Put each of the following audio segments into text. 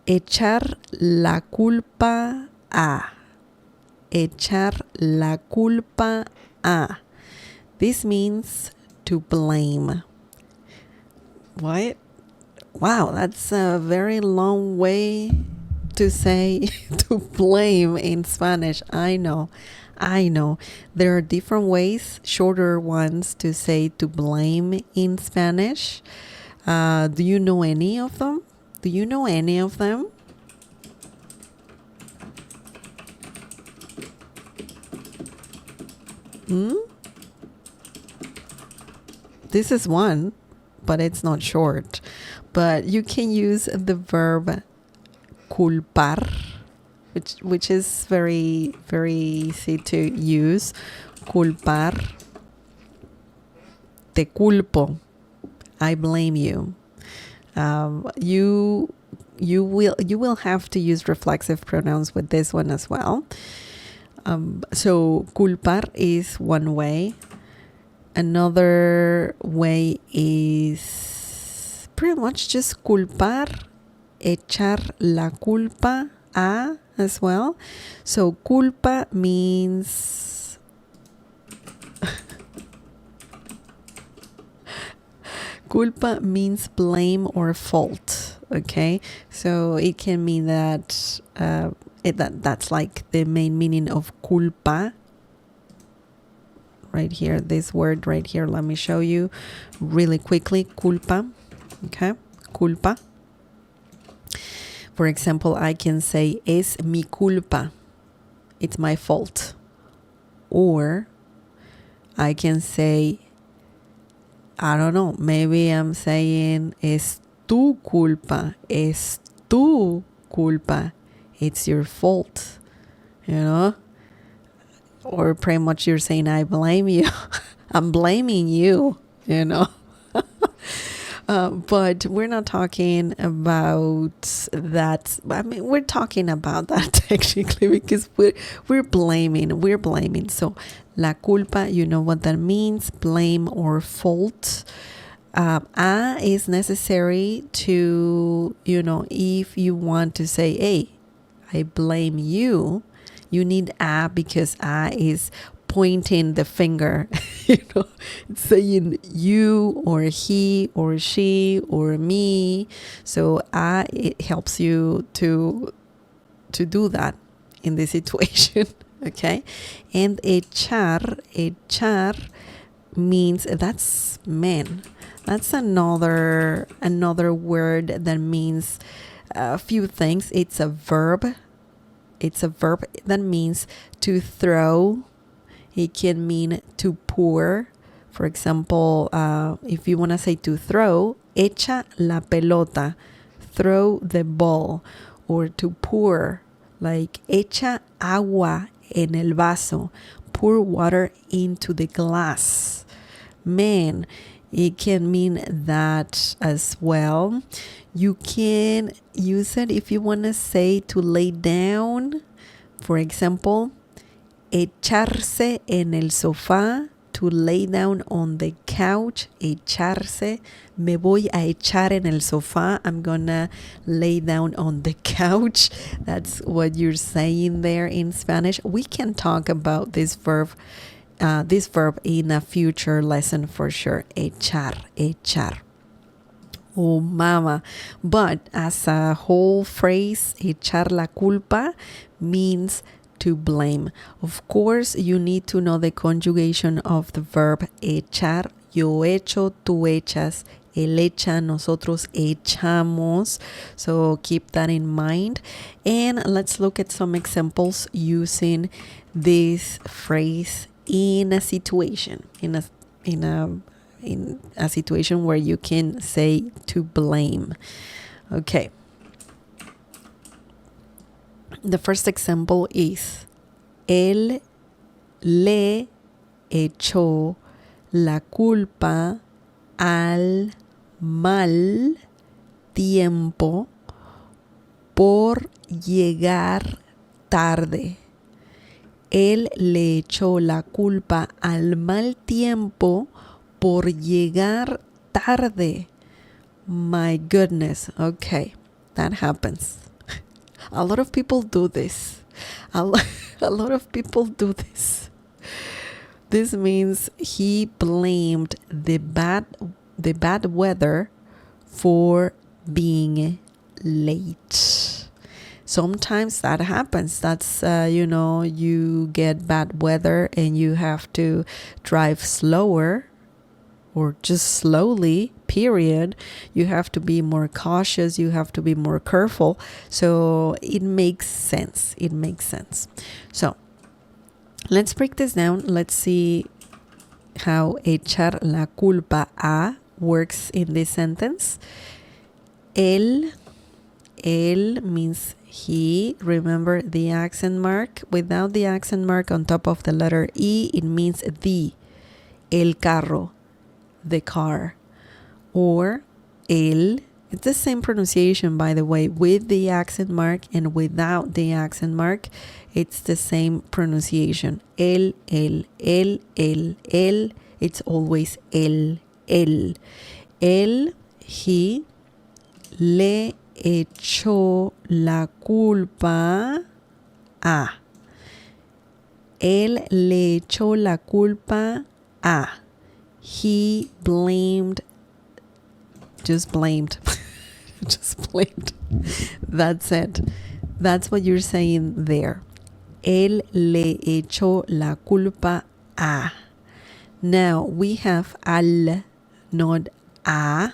echar la culpa a. Echar la culpa a. This means to blame. What? Wow, that's a very long way to say to blame in Spanish. I know. There are different ways, shorter ones, to say to blame in Spanish. Do you know any of them? This is one, but it's not short. But you can use the verb culpar, which is very, very easy to use. Culpar. Te culpo. I blame you. You will have to use reflexive pronouns with this one as well. So culpar is one way. Another way is pretty much just culpar, echar la culpa a as well. So culpa means culpa means blame or fault. Okay, so it can mean that that's like the main meaning of culpa. Right here, this word right here, let me show you really quickly. Culpa. Okay, culpa. For example, I can say es mi culpa. It's my fault. Or I can say, I don't know, maybe I'm saying es tu culpa. Es tu culpa. It's your fault. You know? Or pretty much you're saying, I blame you. I'm blaming you, you know. But we're not talking about that. I mean, we're talking about that technically because we're blaming. So la culpa, you know what that means, blame or fault. A is necessary to, you know, if you want to say, hey, I blame you. You need a because a is pointing the finger, you know, saying you or he or she or me. So a, it helps you to do that in this situation, okay? And echar means that's man. That's another word that means a few things. It's a verb that means to throw. It can mean to pour. For example, if you want to say to throw, echa la pelota, throw the ball. Or to pour, like echa agua en el vaso, pour water into the glass. Man, it can mean that as well. You can use it if you want to say to lay down. For example, echarse en el sofá, to lay down on the couch. Echarse, me voy a echar en el sofá. I'm gonna lay down on the couch. That's what you're saying there in Spanish. We can talk about this verb in a future lesson for sure. Echar. Oh, mama. But as a whole phrase, echar la culpa means to blame. Of course, you need to know the conjugation of the verb echar. Yo echo, tú echas, él echa, nosotros echamos. So keep that in mind. And let's look at some examples using this phrase in a situation, in a situation where you can say to blame. Okay. The first example is él le echó la culpa al mal tiempo por llegar tarde. Él le echó la culpa al mal tiempo por llegar tarde. My goodness. Okay, that happens. A lot of people do this. A lot of people do this. This means he blamed the bad weather for being late. Sometimes that happens. That's, you get bad weather and you have to drive slower or just slowly, period. You have to be more cautious. You have to be more careful. So it makes sense. It makes sense. So let's break this down. Let's see how echar la culpa a works in this sentence. Él means he. Remember the accent mark? Without the accent mark on top of the letter E, it means the. El carro, the car. Or él, it's the same pronunciation, by the way, with the accent mark and without the accent mark. It's the same pronunciation. Él. It's always él. Él, he, le echó la culpa a. Él le echó la culpa a. He blamed. Just blamed. That's it. That's what you're saying there. Él le echó la culpa a. Now we have al, not a,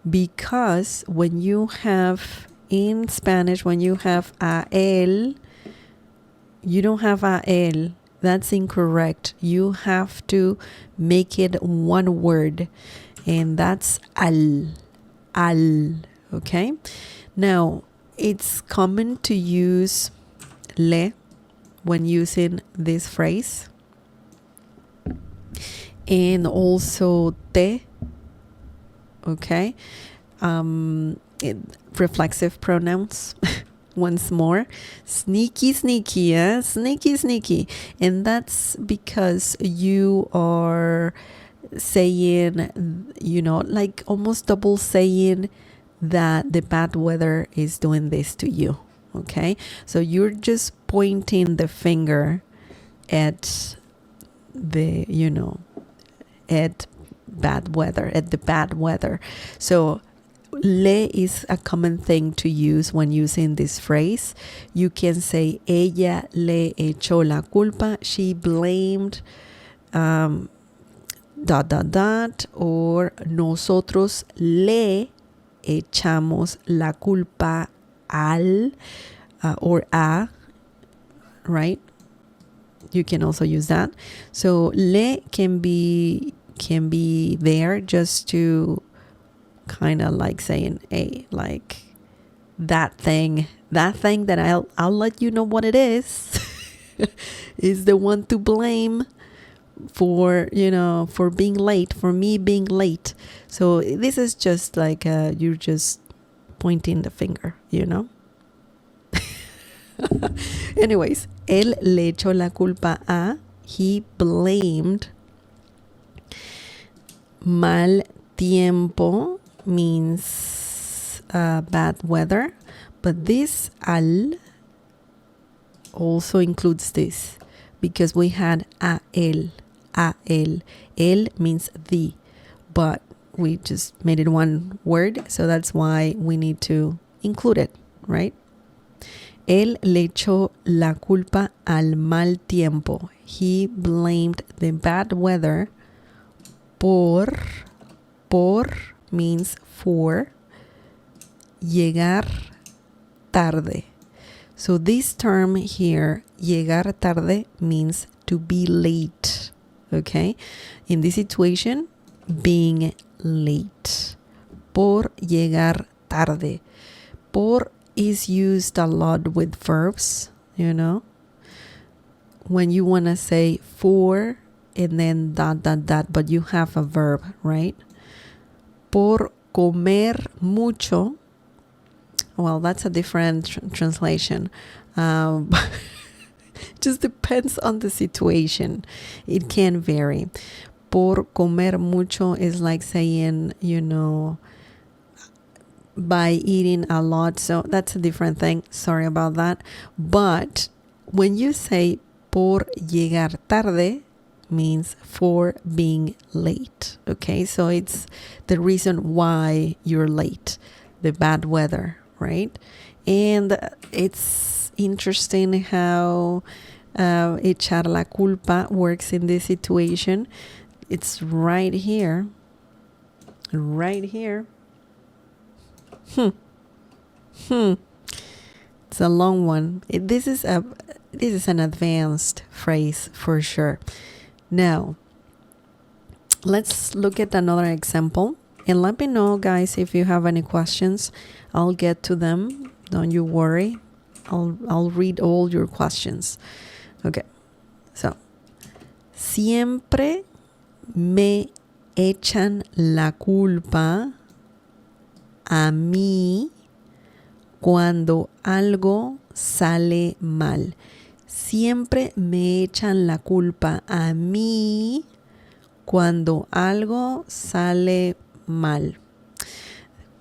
because when you have, in Spanish, when you have a él, you don't have a él. That's incorrect. You have to make it one word, and that's al. Okay? Now, it's common to use le when using this phrase, and also te. Okay? Reflexive pronouns. Once more, sneaky, sneaky. And that's because you are saying, like almost double saying that the bad weather is doing this to you. Okay? So you're just pointing the finger at the, at the bad weather. So le is a common thing to use when using this phrase. You can say ella le echó la culpa. She blamed or nosotros le echamos la culpa al or a, right? You can also use that. So le can be there just to kind of like saying, hey, like that thing that I'll let you know what it is is the one to blame for being late, for me being late. So this is just like you're just pointing the finger, Anyways, él le echó la culpa a. He blamed. Mal tiempo means bad weather, but this al also includes this because we had a él. El means the, but we just made it one word, so that's why we need to include it, right? Él le echó la culpa al mal tiempo. He blamed the bad weather por means for, llegar tarde. So this term here, llegar tarde, means to be late. Okay? In this situation, being late. Por llegar tarde. Por is used a lot with verbs, when you want to say for and then ... but you have a verb, right? Por comer mucho. Well, that's a different translation. Just depends on the situation. It can vary. Por comer mucho is like saying, by eating a lot. So that's a different thing. Sorry about that. But when you say por llegar tarde, means for being late. Okay, so it's the reason why you're late, the bad weather, right? And it's interesting how echar la culpa works in this situation. It's right here. Right here. It's a long one. This is an advanced phrase for sure. Now, let's look at another example. And let me know, guys, if you have any questions. I'll get to them. Don't you worry. I'll read all your questions. Okay. So, siempre me echan la culpa a mí cuando algo sale mal. Siempre me echan la culpa a mí cuando algo sale mal.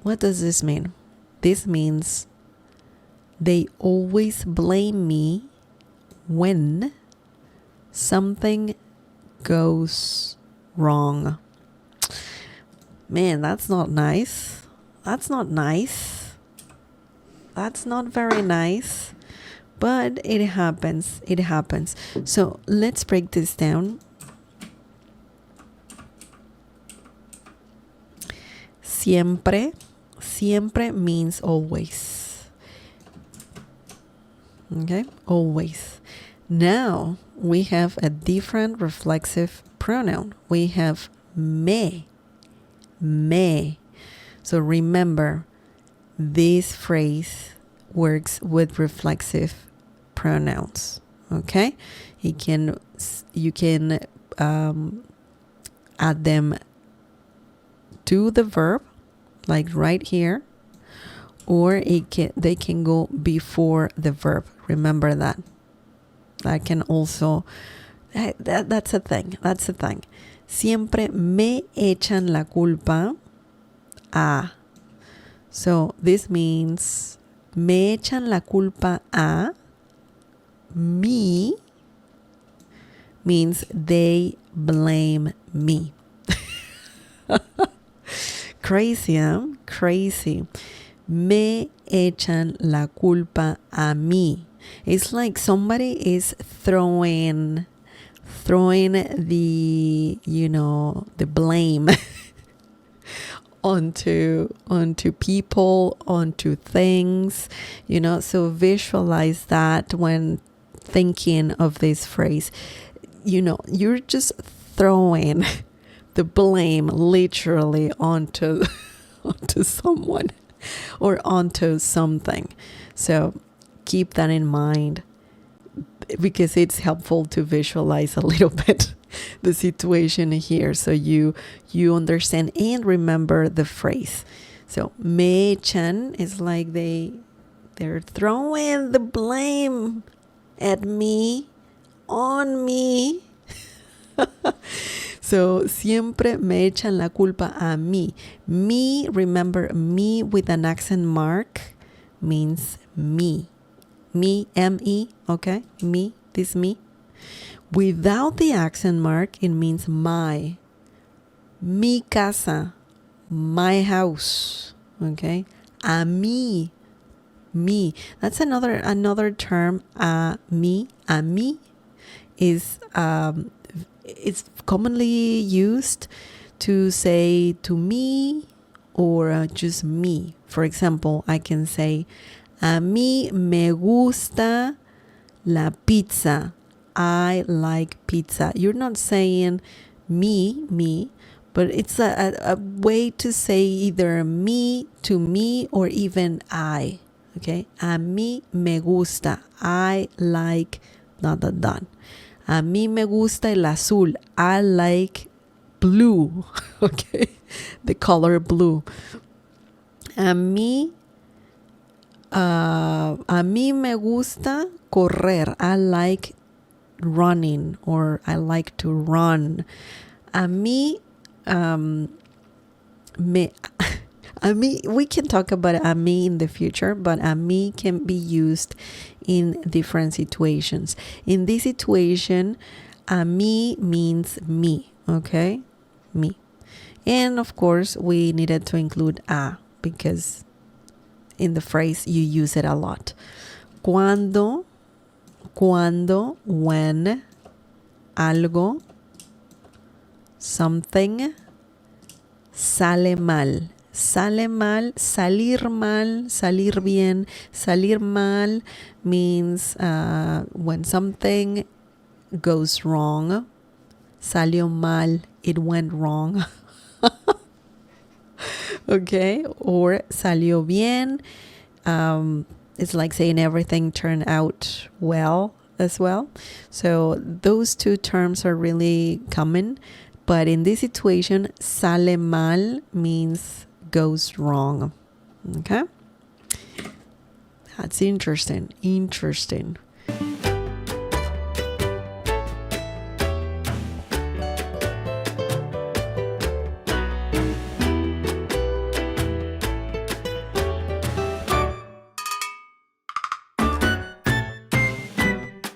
What does this mean? This means they always blame me when something goes wrong. Man, that's not nice. That's not nice. That's not very nice. But it happens. It happens. So let's break this down. Siempre. Siempre means always. Okay? Always. Now we have a different reflexive pronoun. We have me. Me. So remember, this phrase works with reflexive pronouns. Okay? You can add them to the verb, like right here, or they can go before the verb. Remember that. That can also, that's a thing. That's a thing. Siempre me echan la culpa a. So this means me echan la culpa a mí means they blame me. Crazy, huh? Crazy. Me echan la culpa a mí. It's like somebody is throwing the, the blame onto people, onto things, so visualize that when thinking of this phrase. You're just throwing the blame literally onto someone or onto something. So keep that in mind, because it's helpful to visualize a little bit the situation here, so you understand and remember the phrase. So me echan is like they're throwing the blame at me, on me. So siempre me echan la culpa a mí. Me, remember, me with an accent mark means me. Me, M-E, okay? Me, this me. Without the accent mark, it means my. Mi casa, my house, okay? A mí, me. That's another term. A mí is it's commonly used to say to me or just me. For example, I can say, a mí me gusta la pizza. I like pizza. You're not saying me, but it's a way to say either me to me or even I. Okay? A mí me gusta. I like ... A mí me gusta el azul. I like blue. Okay? The color blue. A mí me gusta correr. I like running, or I like to run. A mí A mí, we can talk about a mí in the future, but a mí can be used in different situations. In this situation, a mí means me, okay? Me. And of course, we needed to include a because in the phrase you use it a lot. Cuando, when, algo, something, sale mal. Sale mal, salir bien. Salir mal means when something goes wrong. Salió mal, it went wrong. Okay, or salió bien. It's like saying everything turned out well as well. So those two terms are really common. But in this situation, sale mal means goes wrong. Okay? That's interesting. Interesting.